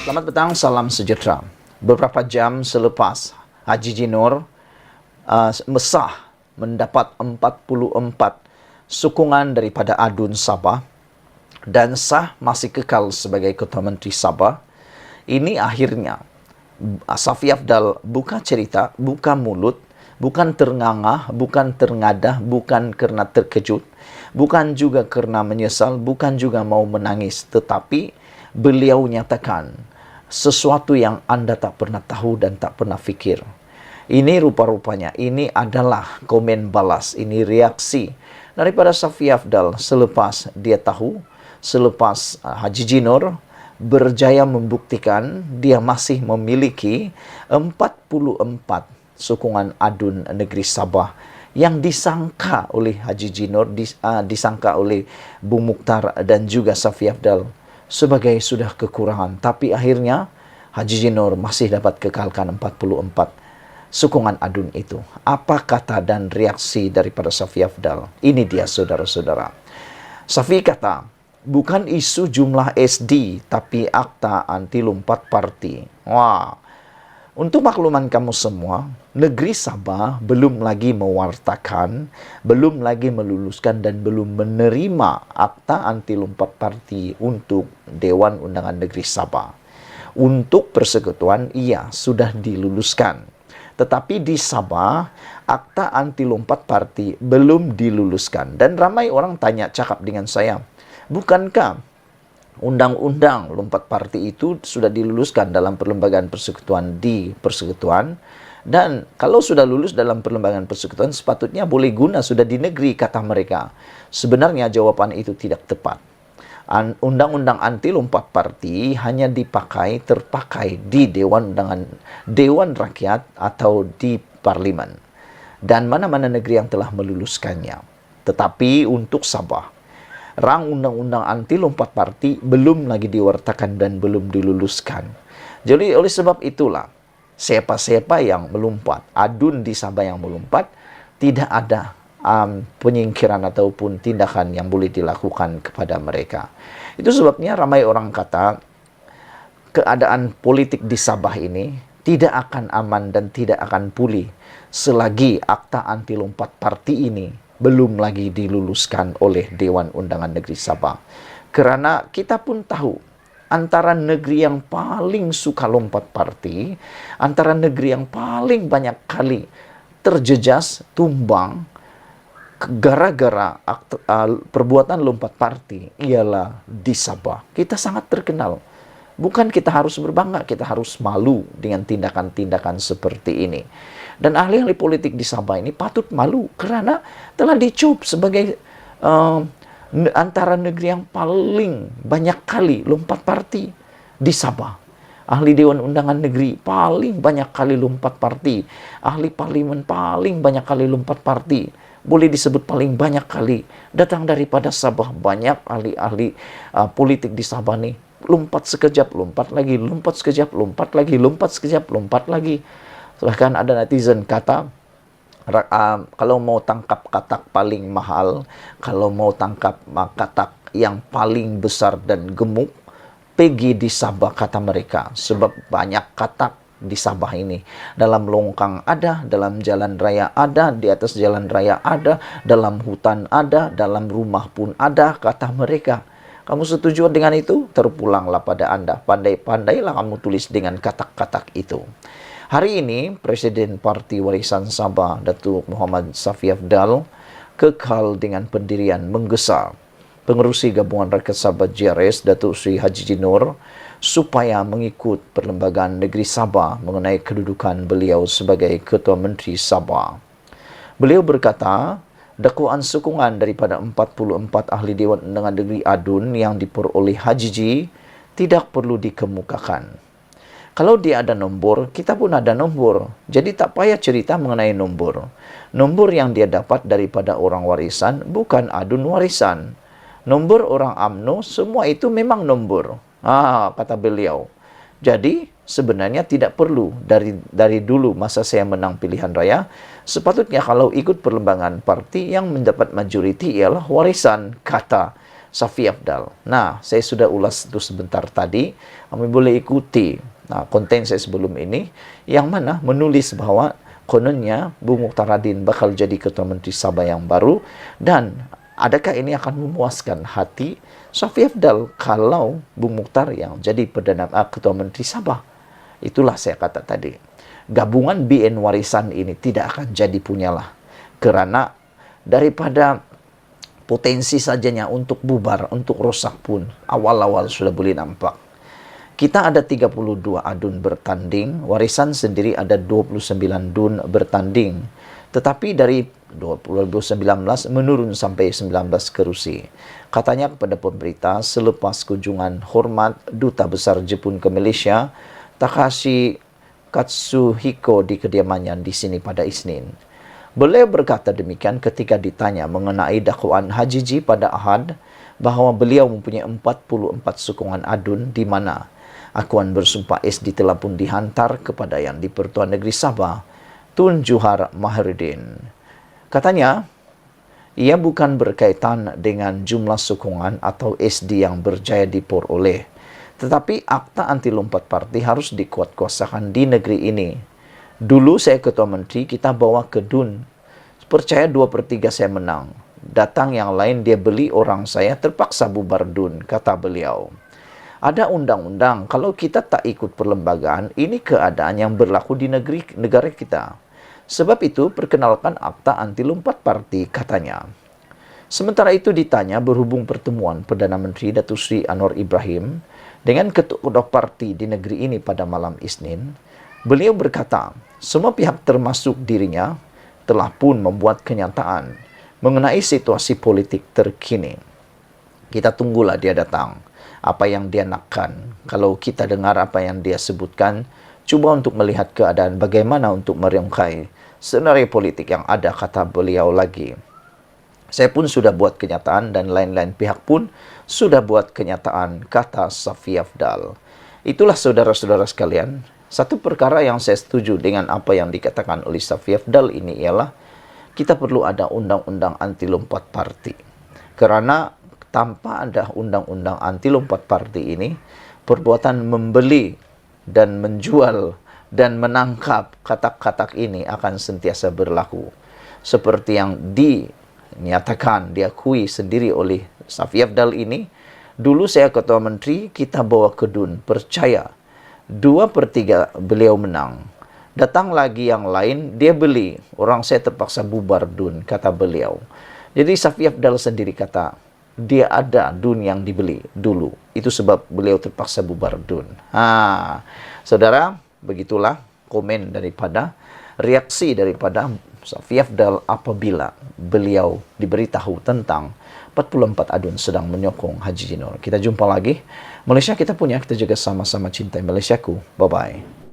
Selamat petang, salam sejahtera. Beberapa jam selepas Haji Jinor mesah mendapat 44 sokongan daripada Adun Sabah dan sah masih kekal sebagai Ketua Menteri Sabah, ini akhirnya Safi Afdal buka cerita, buka mulut, bukan terngangah, bukan terngadah, bukan kerana terkejut, bukan juga kerana menyesal, bukan juga mau menangis, tetapi beliau nyatakan sesuatu yang anda tak pernah tahu dan tak pernah fikir. Ini rupa-rupanya, ini adalah komen balas, ini reaksi daripada Safi Afdal selepas dia tahu, selepas Haji Jinor berjaya membuktikan dia masih memiliki 44 sokongan Adun Negeri Sabah yang disangka oleh Haji Jinor, disangka oleh Bung Mukhtar dan juga Safi Afdal sebagai sudah kekurangan. Tapi akhirnya Haji Jinor masih dapat kekalkan 44 sokongan Adun itu. Apa kata dan reaksi daripada Safi Afdal? Ini dia saudara-saudara. Safi kata, bukan isu jumlah SD, tapi akta anti lompat parti. Wah, untuk makluman kamu semua, negeri Sabah belum lagi mewartakan, belum lagi meluluskan dan belum menerima akta anti lompat parti untuk Dewan Undangan Negeri Sabah. Untuk persekutuan, iya, sudah diluluskan. Tetapi di Sabah, akta anti lompat parti belum diluluskan. Dan ramai orang tanya, cakap dengan saya, bukankah undang-undang lompat parti itu sudah diluluskan dalam perlembagaan persekutuan di persekutuan, dan kalau sudah lulus dalam perlembagaan persekutuan sepatutnya boleh guna sudah di negeri, kata mereka. Sebenarnya jawapan itu tidak tepat. Undang-undang anti lompat parti hanya terpakai di Dewan Undangan, Dewan Rakyat atau di Parlimen dan mana-mana negeri yang telah meluluskannya. Tetapi untuk Sabah, rang undang-undang anti lompat parti belum lagi diwartakan dan belum diluluskan. Jadi oleh sebab itulah, siapa-siapa yang melompat, Adun di Sabah yang melompat, tidak ada penyingkiran ataupun tindakan yang boleh dilakukan kepada mereka. Itu sebabnya ramai orang kata, keadaan politik di Sabah ini tidak akan aman dan tidak akan pulih selagi akta anti lompat parti ini belum lagi diluluskan oleh Dewan Undangan Negeri Sabah. Kerana kita pun tahu, antara negeri yang paling suka lompat parti, antara negeri yang paling banyak kali terjejas, tumbang, gara-gara perbuatan lompat parti ialah di Sabah. Kita sangat terkenal. Bukan kita harus berbangga, kita harus malu dengan tindakan-tindakan seperti ini. Dan ahli-ahli politik di Sabah ini patut malu kerana telah dicop sebagai antara negeri yang paling banyak kali lompat parti di Sabah. Ahli Dewan Undangan Negeri paling banyak kali lompat parti. Ahli Parlimen paling banyak kali lompat parti. Boleh disebut paling banyak kali datang daripada Sabah. Banyak ahli-ahli politik di Sabah ni lompat sekejap, lompat lagi, lompat sekejap, lompat lagi, lompat sekejap, lompat lagi. Bahkan ada netizen kata, kalau mau tangkap katak paling mahal, kalau mau tangkap katak yang paling besar dan gemuk, pergi di Sabah, kata mereka. Sebab banyak katak di Sabah ini. Dalam longkang ada, dalam jalan raya ada, di atas jalan raya ada, dalam hutan ada, dalam rumah pun ada, kata mereka. Kamu setuju dengan itu? Terpulanglah pada anda. Pandai-pandailah kamu tulis dengan katak-katak itu. Hari ini, Presiden Parti Warisan Sabah, Datuk Muhammad Safi Afdal, kekal dengan pendirian menggesa Pengerusi Gabungan Rakyat Sabah JRS, Datuk Seri Haji Jinor, supaya mengikut Perlembagaan Negeri Sabah mengenai kedudukan beliau sebagai Ketua Menteri Sabah. Beliau berkata, dakwaan sokongan daripada 44 ahli Dewan Undangan Negeri Adun yang diperoleh Haji Ji tidak perlu dikemukakan. Kalau dia ada nombor, kita pun ada nombor. Jadi tak payah cerita mengenai nombor. Nombor yang dia dapat daripada orang warisan bukan Adun warisan. Nombor orang UMNO, semua itu memang nombor. Kata beliau. Jadi sebenarnya tidak perlu dari dulu masa saya menang pilihan raya, sepatutnya kalau ikut perlembagaan parti yang mendapat majoriti ialah warisan, kata Safi Afdal. Nah, saya sudah ulas itu sebentar tadi. Kami boleh ikuti konten saya sebelum ini, yang mana menulis bahwa kononnya Bung Mukhtaradin bakal jadi Ketua Menteri Sabah yang baru, dan adakah ini akan memuaskan hati Safi Afdal kalau Bung Mukhtar yang jadi Ketua Menteri Sabah. Itulah saya kata tadi. Gabungan BN Warisan ini tidak akan jadi punyalah. Karena daripada potensi sajanya untuk bubar, untuk rosak pun awal-awal sudah boleh nampak. Kita ada 32 adun bertanding, Warisan sendiri ada 29 dun bertanding. Tetapi dari 2019 menurun sampai 19 kerusi. Katanya kepada pemberita selepas kunjungan hormat Duta Besar Jepun ke Malaysia, Takashi Katsuhiko di kediamannya di sini pada Isnin. Beliau berkata demikian ketika ditanya mengenai dakwaan Hajiji pada Ahad bahawa beliau mempunyai 44 sokongan adun di mana akuan bersumpah SD telah pun dihantar kepada Yang di-Pertuan Negeri Sabah, Tun Juhar Mahiruddin. Katanya, ia bukan berkaitan dengan jumlah sokongan atau SD yang berjaya diperoleh, tetapi akta anti lompat parti harus dikuatkuasakan di negeri ini. Dulu saya Ketua Menteri, kita bawa ke DUN. Percaya 2/3 saya menang. Datang yang lain, dia beli orang saya, terpaksa bubar DUN, kata beliau. Ada undang-undang, kalau kita tak ikut perlembagaan, ini keadaan yang berlaku di negara kita. Sebab itu, perkenalkan akta anti lompat parti, katanya. Sementara itu ditanya berhubung pertemuan Perdana Menteri Datuk Seri Anwar Ibrahim dengan ketua parti di negeri ini pada malam Isnin, beliau berkata, semua pihak termasuk dirinya telah pun membuat kenyataan mengenai situasi politik terkini. Kita tunggulah dia datang. Apa yang dia nakkan. Kalau kita dengar apa yang dia sebutkan, cuba untuk melihat keadaan bagaimana untuk merangkai senario politik yang ada, kata beliau lagi. Saya pun sudah buat kenyataan dan lain-lain pihak pun sudah buat kenyataan, kata Safi Afdal. Itulah saudara-saudara sekalian, satu perkara yang saya setuju dengan apa yang dikatakan oleh Safi Afdal ini ialah kita perlu ada undang-undang anti lompat parti. Karena tanpa ada undang-undang anti lompat parti ini, perbuatan membeli dan menjual dan menangkap katak-katak ini akan sentiasa berlaku. Seperti yang dinyatakan, diakui sendiri oleh Safi Afdal ini, dulu saya Ketua Menteri, kita bawa ke DUN, percaya 2/3 beliau menang. Datang lagi yang lain, dia beli. Orang saya terpaksa bubar DUN, kata beliau. Jadi Safi Afdal sendiri kata, dia ada DUN yang dibeli dulu. Itu sebab beliau terpaksa bubar DUN. Saudara, begitulah komen daripada, reaksi daripada Safi Afdal apabila beliau diberitahu tentang 44 adun sedang menyokong Haji Jinor. Kita jumpa lagi. Malaysia kita punya, kita juga sama-sama cintai Malaysiaku. Bye-bye.